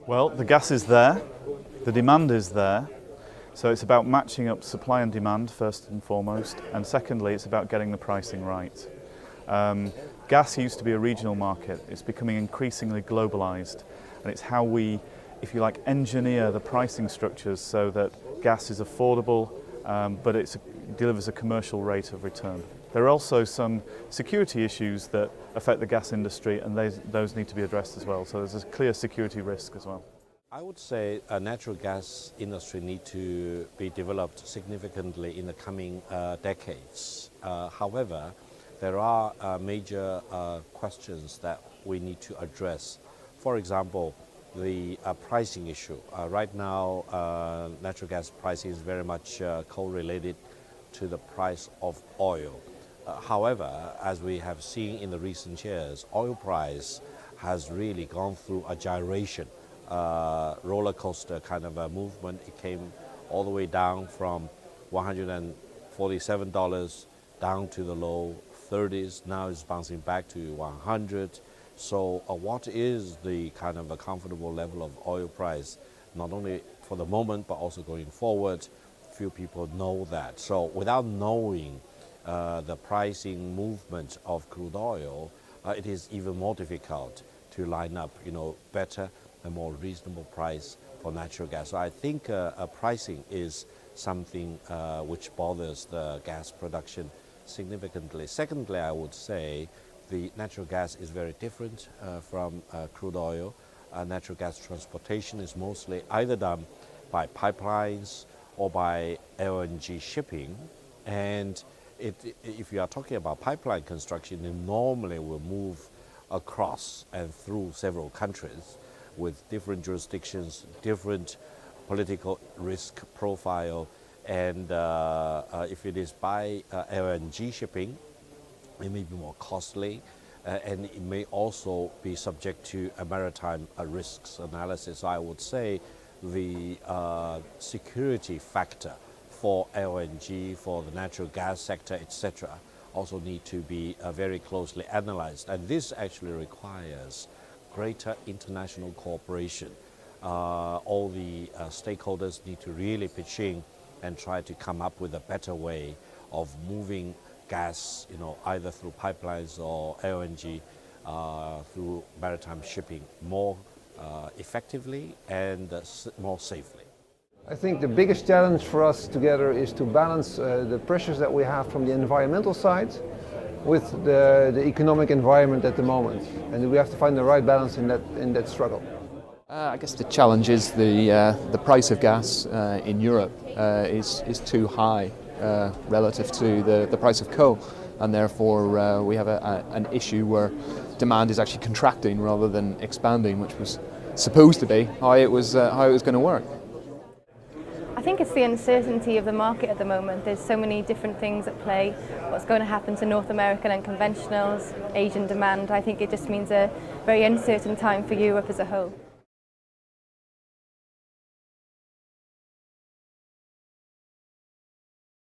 Well, the gas is there, the demand is there, so it's about matching up supply and demand first and foremost, and secondly it's about getting the pricing right. Gas used to be a regional market, it's becoming increasingly globalised, and it's how we, if you like, engineer the pricing structures so that gas is affordable, but it delivers a commercial rate of return. There are also some security issues that affect the gas industry, and those need to be addressed as well. So there's a clear security risk as well. I would say a natural gas industry need to be developed significantly in the coming decades. However, there are major questions that we need to address. For example, the pricing issue. Right now, natural gas pricing is very much correlated to the price of oil. However, as we have seen in the recent years, oil price has really gone through a gyration, roller coaster kind of a movement. It came all the way down from $147 down to the low 30s. Now it's bouncing back to 100. So what is the kind of a comfortable level of oil price, not only for the moment, but also going forward? Few people know that. So without knowing the pricing movement of crude oil, it is even more difficult to line up, better and more reasonable price for natural gas. So I think pricing is something which bothers the gas production significantly. Secondly, I would say the natural gas is very different from crude oil. Natural gas transportation is mostly either done by pipelines or by LNG shipping. And if you are talking about pipeline construction, it normally will move across and through several countries with different jurisdictions, different political risk profile. And if it is by LNG shipping, it may be more costly, and it may also be subject to a maritime risks analysis. I would say the security factor for LNG, for the natural gas sector, etc., also need to be very closely analyzed. And this actually requires greater international cooperation. All the stakeholders need to really pitch in and try to come up with a better way of moving gas, either through pipelines or LNG, through maritime shipping more effectively and more safely. I think the biggest challenge for us together is to balance the pressures that we have from the environmental side with the economic environment at the moment, and we have to find the right balance in that struggle. I guess the challenge is the price of gas in Europe is too high relative to the price of coal, and therefore we have an issue where demand is actually contracting rather than expanding, which was supposed to be how it was going to work. I think it's the uncertainty of the market at the moment. There's so many different things at play. What's going to happen to North American unconventionals, Asian demand. I think it just means a very uncertain time for Europe as a whole.